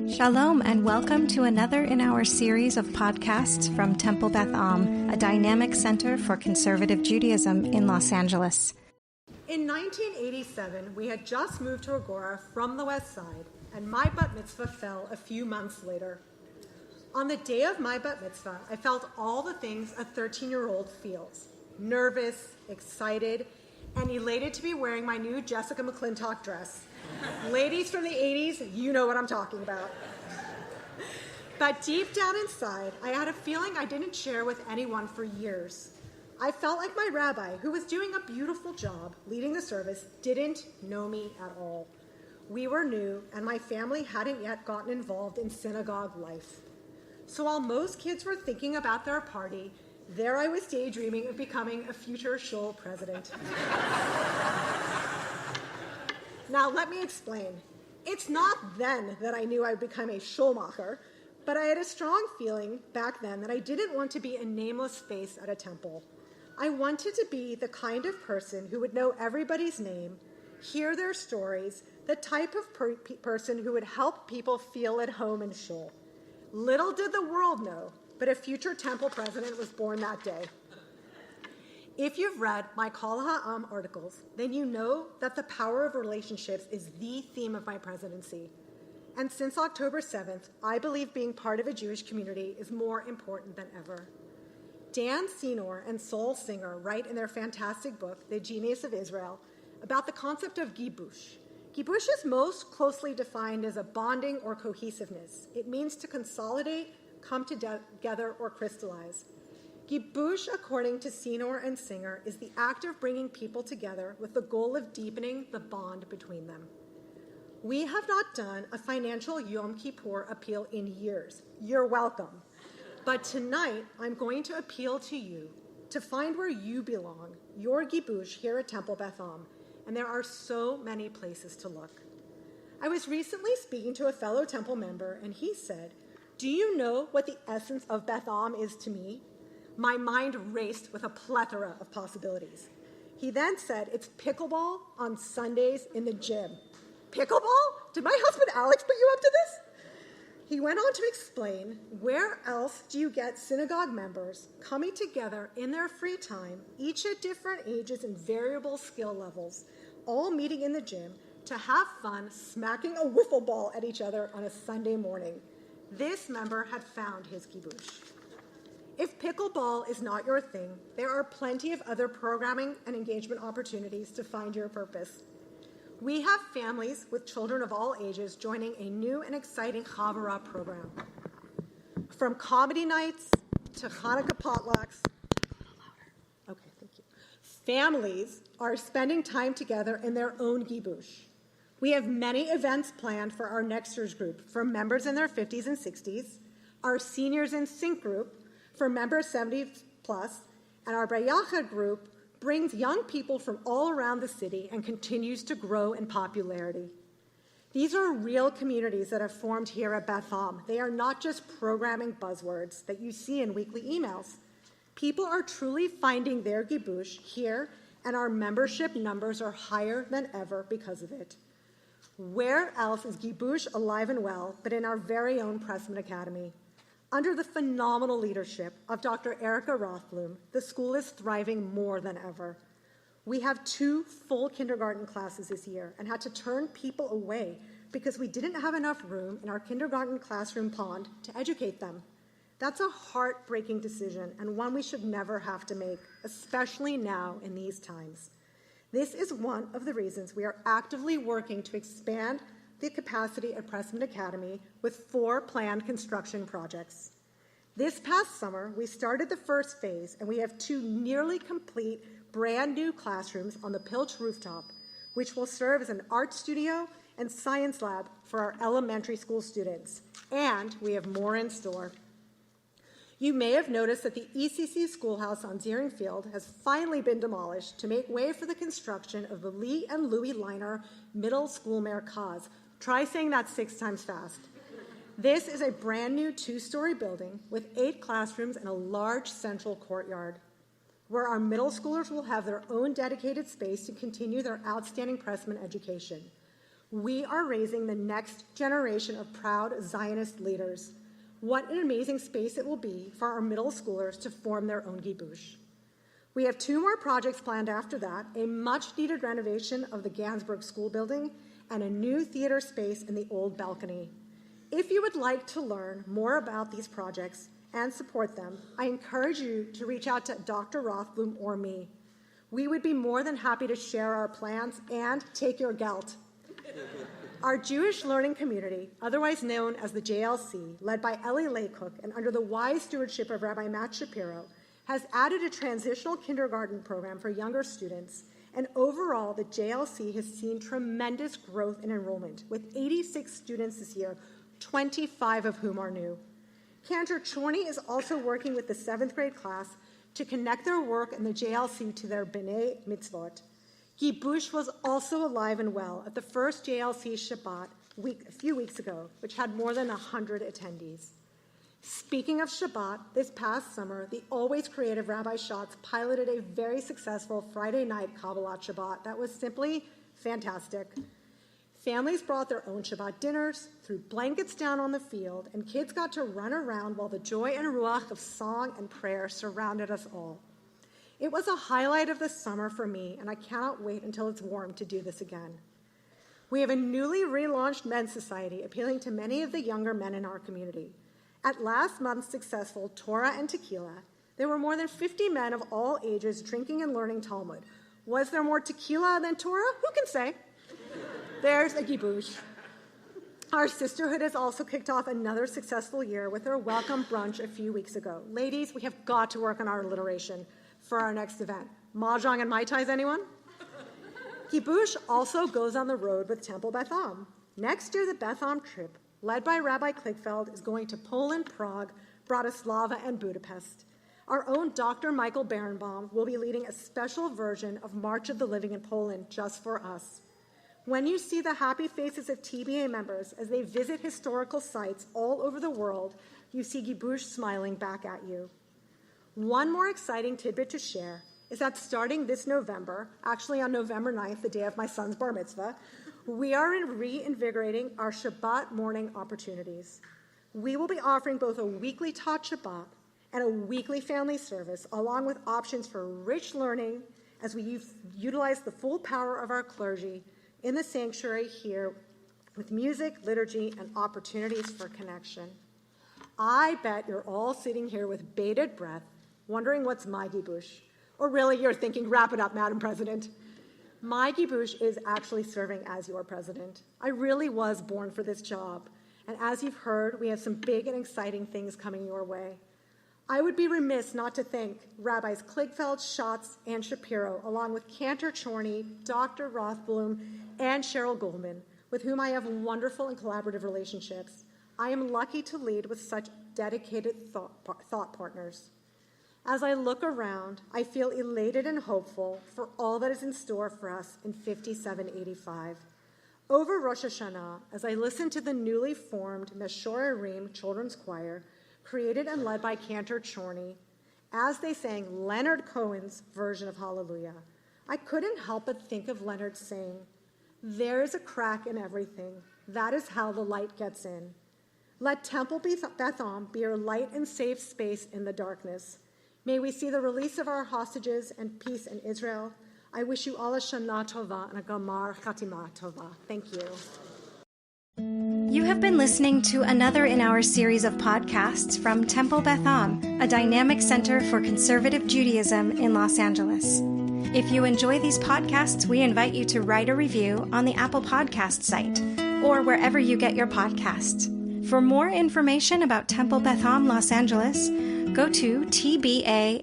Shalom and welcome to another in our series of podcasts from Temple Beth Am, a dynamic center for conservative Judaism in Los Angeles. In 1987, we had just moved to Agora from the West Side, and my bat mitzvah fell a few months later. On the day of my bat mitzvah, I felt all the things a 13-year-old feels: nervous, excited, and elated to be wearing my new Jessica McClintock dress. Ladies from the 80s, you know what I'm talking about. But deep down inside, I had a feeling I didn't share with anyone for years. I felt like my rabbi, who was doing a beautiful job leading the service, didn't know me at all. We were new, and my family hadn't yet gotten involved in synagogue life. So while most kids were thinking about their party, there I was daydreaming of becoming a future shul president. Now, let me explain. It's not then that I knew I'd become a shulmacher, but I had a strong feeling back then that I didn't want to be a nameless face at a temple. I wanted to be the kind of person who would know everybody's name, hear their stories, the type of person who would help people feel at home in shul. Little did the world know, but a future temple president was born that day. If you've read my Kol Ha'am articles, then you know that the power of relationships is the theme of my presidency. And since October 7th, I believe being part of a Jewish community is more important than ever. Dan Senor and Sol Singer write in their fantastic book, The Genius of Israel, about the concept of gibush. Gibush is most closely defined as a bonding or cohesiveness. It means to consolidate, come together, or crystallize. Gibush, according to Senor and Singer, is the act of bringing people together with the goal of deepening the bond between them. We have not done a financial Yom Kippur appeal in years. You're welcome. But tonight, I'm going to appeal to you to find where you belong, your Gibush here at Temple Beth Am, and there are so many places to look. I was recently speaking to a fellow temple member, and he said, "Do you know what the essence of Beth Am is to me?" My mind raced with a plethora of possibilities. He then said, "It's pickleball on Sundays in the gym." Pickleball? Did my husband Alex put you up to this? He went on to explain, where else do you get synagogue members coming together in their free time, each at different ages and variable skill levels, all meeting in the gym to have fun smacking a wiffle ball at each other on a Sunday morning? This member had found his kibush. If pickleball is not your thing, there are plenty of other programming and engagement opportunities to find your purpose. We have families with children of all ages joining a new and exciting Chavurah program. From comedy nights to Hanukkah potlucks. Okay, thank you. Families are spending time together in their own gibush. We have many events planned for our next year's group, for members in their 50s and 60s, our seniors in sync group, for members 70 plus, and our Bayachad group brings young people from all around the city and continues to grow in popularity. These are real communities that have formed here at Beth Am. They are not just programming buzzwords that you see in weekly emails. People are truly finding their gibush here, and our membership numbers are higher than ever because of it. Where else is gibush alive and well but in our very own Pressman Academy? Under the phenomenal leadership of Dr. Erica Rothblum, the school is thriving more than ever. We have 2 full kindergarten classes this year and had to turn people away because we didn't have enough room in our kindergarten classroom pond to educate them. That's a heartbreaking decision and one we should never have to make, especially now in these times. This is one of the reasons we are actively working to expand the capacity at Pressman Academy with 4 planned construction projects. This past summer, we started the first phase, and we have 2 nearly complete brand new classrooms on the Pilch rooftop, which will serve as an art studio and science lab for our elementary school students. And we have more in store. You may have noticed that the ECC schoolhouse on Deering Field has finally been demolished to make way for the construction of the Lee and Louis Liner Middle School Merkaz. Try saying that 6 times fast. This is a brand new 2-story building with 8 classrooms and a large central courtyard, where our middle schoolers will have their own dedicated space to continue their outstanding Pressman education. We are raising the next generation of proud Zionist leaders. What an amazing space it will be for our middle schoolers to form their own kibush. We have 2 more projects planned after that, a much-needed renovation of the Gansburg School building and a new theater space in the old balcony. If you would like to learn more about these projects and support them, I encourage you to reach out to Dr. Rothblum or me. We would be more than happy to share our plans and take your gelt. Our Jewish learning community, otherwise known as the JLC, led by Ellie Laycook and under the wise stewardship of Rabbi Matt Shapiro, has added a transitional kindergarten program for younger students, and overall, the JLC has seen tremendous growth in enrollment, with 86 students this year, 25 of whom are new. Cantor Chorney is also working with the 7th grade class to connect their work in the JLC to their B'nai Mitzvot. Kibush was also alive and well at the first JLC Shabbat a few weeks ago, which had more than 100 attendees. Speaking of Shabbat, this past summer, the always creative Rabbi Schatz piloted a very successful Friday night Kabbalat Shabbat that was simply fantastic. Families brought their own Shabbat dinners, threw blankets down on the field, and kids got to run around while the joy and ruach of song and prayer surrounded us all. It was a highlight of the summer for me, and I cannot wait until it's warm to do this again. We have a newly relaunched men's society appealing to many of the younger men in our community. At last month's successful Torah and Tequila, there were more than 50 men of all ages drinking and learning Talmud. Was there more tequila than Torah? Who can say? There's a kibush. Our sisterhood has also kicked off another successful year with their welcome brunch a few weeks ago. Ladies, we have got to work on our alliteration for our next event. Mahjong and Mai Tais, anyone? Kibush also goes on the road with Temple Beth Am. Next year, the Beth Am trip, led by Rabbi Kligfeld, is going to Poland, Prague, Bratislava, and Budapest. Our own Dr. Michael Berenbaum will be leading a special version of March of the Living in Poland just for us. When you see the happy faces of TBA members as they visit historical sites all over the world, you see Kibush smiling back at you. One more exciting tidbit to share is that starting this November, actually on November 9th, the day of my son's bar mitzvah, we are reinvigorating our Shabbat morning opportunities. We will be offering both a weekly taught Shabbat and a weekly family service, along with options for rich learning as we utilize the full power of our clergy in the sanctuary here with music, liturgy, and opportunities for connection. I bet you're all sitting here with bated breath, wondering what's my kibush. Or really, you're thinking, wrap it up, Madam President. My kibush is actually serving as your president. I really was born for this job. And as you've heard, we have some big and exciting things coming your way. I would be remiss not to thank Rabbis Kligfeld, Schatz, and Shapiro, along with Cantor Chorney, Dr. Rothblum, and Cheryl Goldman, with whom I have wonderful and collaborative relationships. I am lucky to lead with such dedicated thought partners. As I look around, I feel elated and hopeful for all that is in store for us in 5785. Over Rosh Hashanah, as I listen to the newly formed Meshorerim Children's Choir, created and led by Cantor Chorney, as they sang Leonard Cohen's version of Hallelujah, I couldn't help but think of Leonard saying, "There is a crack in everything. That is how the light gets in. Let Temple Beth Am be your light and safe space in the darkness. May we see the release of our hostages and peace in Israel. I wish you all a Shana Tova and a Gamar Chatima Tova." Thank you. You have been listening to another in our series of podcasts from Temple Beth Am, a dynamic center for conservative Judaism in Los Angeles. If you enjoy these podcasts, we invite you to write a review on the Apple Podcast site or wherever you get your podcasts. For more information about Temple Beth Am Los Angeles, go to tbala.org.